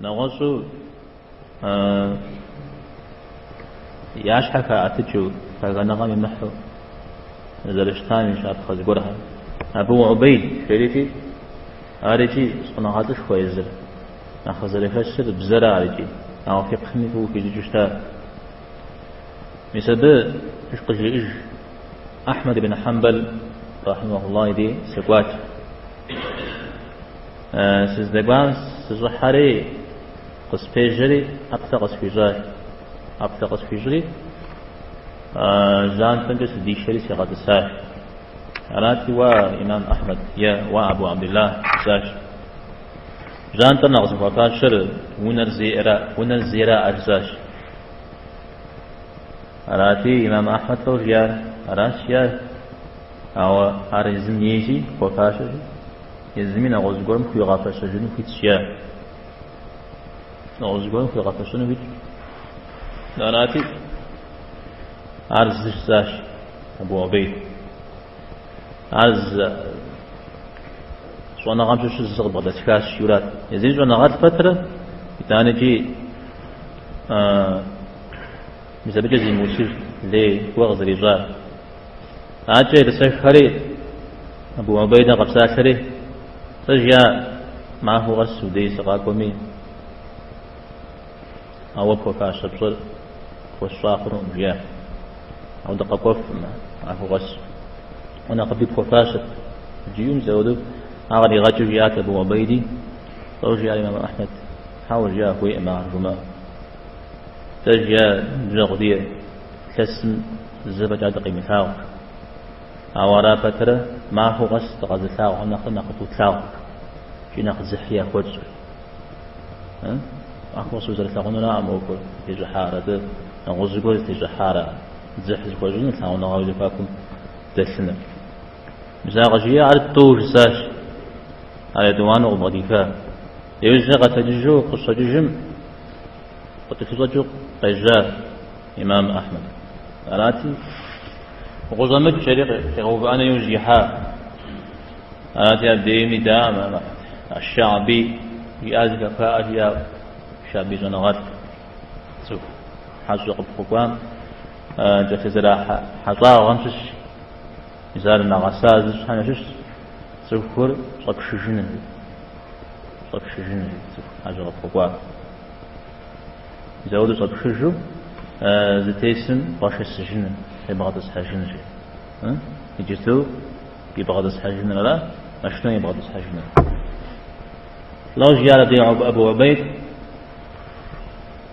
نغصو ياش حكا أتجو فغنغا محو زرشتان شاب خزقرها أبو عبيد شريتي أريجي صنعاتش خويزر أخذ فشر بزرع أريجي أو في قخني هو في جشتا مسبب إيش قجي أحمد بن حنبل رحمه الله دي سقوات سيزدقان سزحري قص فيجري أبتغس فيجري أبتغس فيجري جان تنجس دي شري سيغاد الساش أراتي وإمام أحمد يا وأبو عبد الله ساش جان تنغس فقال شر ونرزيرا أجزاش أراتي إمام أحمد توجيار أراشيار أو أرزم يجي وفاشر يزمين أغزقرم في غافش جنو في تشيار أغزقرم في غافش جنو في أراتي أرز ساش أبو عبيد أرز شوانا غامش الزغب غدا تكاش شورات يزيد شوانا غاد فترة يتاني جي مثل جزي موسير لي وغز رجال أجي لسيف خريط أبو عبيدة قبسا خريط سجيا معه غس ودي سقاكمي أو كوكاش بصر والصاخر جيا أو دقاقوف معه غس وانا قبيب كوكاشة جيوم زودو أغلي غاجو جيات أبو عبيدي توجي الإمام أحمد حاول جاء هو مع الجماعة تجيا جغدية كسم الزبج عدقي مثاو أورا فترة معه غس تغز ثاو وناخذ ثاو في ناخذ زحية خوجر أخو سوزر ثاو نلا أموكل تجحارة ده نغزقول تجحارة زحز خوجر ثاو نغاوي فاكم تسنة مزاغجية على الطوج ساش على دوان ومضيفة يوزغ تججو قصة ججم وتفضجو قجار إمام أحمد أراتي وغزمت شريق يغوبان يوزيحا أراتي الديمي دائما الشعبي يأذك فأجيا شعبي زنغات سوف حاجة قبقوان جفزر حصا غمسش مثال نغساز حنا شش سكر صبشجن حاجة قبقوان زود صبشجو زتيسن باش السجن يبغى تسحجن شيء يجتو يبغى تسحجن لا مشنو يبغى تسحجن لو جاء دي أبو عبيد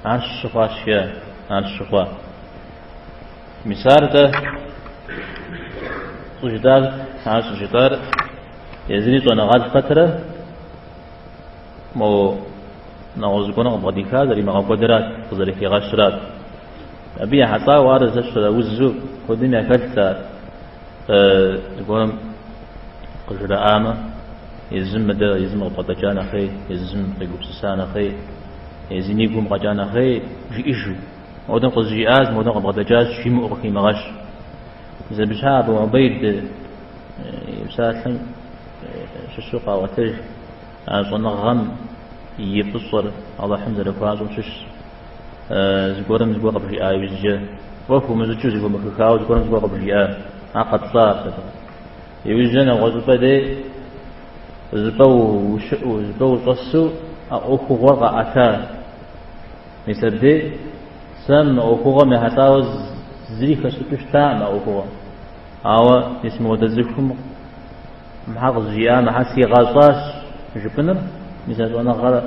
عن الشفاء شيء عن الشفاء مسارته سجدار عن سجدار يزيد ونغاد فترة مو نغزقون غباديكا ذري مغبادرات تظريك غشرات أبي حصا وارز أشترى وزو ودنيا كالتا يقولون قجر آمة يزم دا يزم غبادجان أخي يزم قيقوب سسان أخي يزيني يقوم غجان أخي جئجو مودن قزجئاز مودن غبادجاز شيمو أخي مغش إذا بشها أبو عبيد يساسن شسوقا وتج عن غم يبصر الله حمد لله فازم شش زقورم زقور قبل آي وزجة وفو مزجو زقور مكاكاو زقورم زقور قبل آي عقد صار يوزجنا غزبة دي زبو تصو أخو غرق أكار مثل دي سم أخو غم حتاو زريكا ستشتاع أخو أو اسمه دزكم محافظ جيان محاسي غاصاش جبنر مثل أنا غرق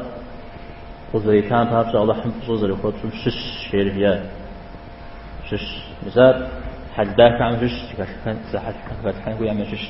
وزريتان تابس الله حمد صوزر يخوض شش شيريا شش مثال حداك عن شش كان ساحة حكاية حكاية يعمل شش